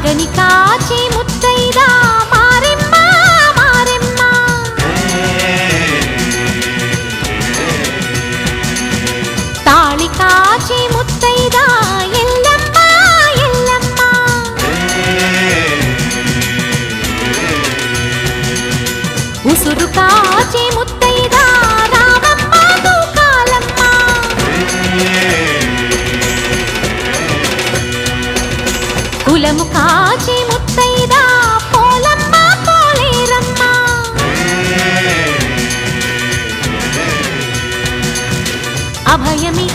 మగని కాచి ముత్తైదా మారెమ్మ మారెమ్మ తాళి కాచి ముత్తైదా ఎల్లమ్మ ఎల్లమ్మ ఉసురు కాచి ముత్తైదా రామమ్మ తూకాలమ్మ కులము కాచి ముత్తైదా పోలమ్మ పోలేరమ్మ అభయమి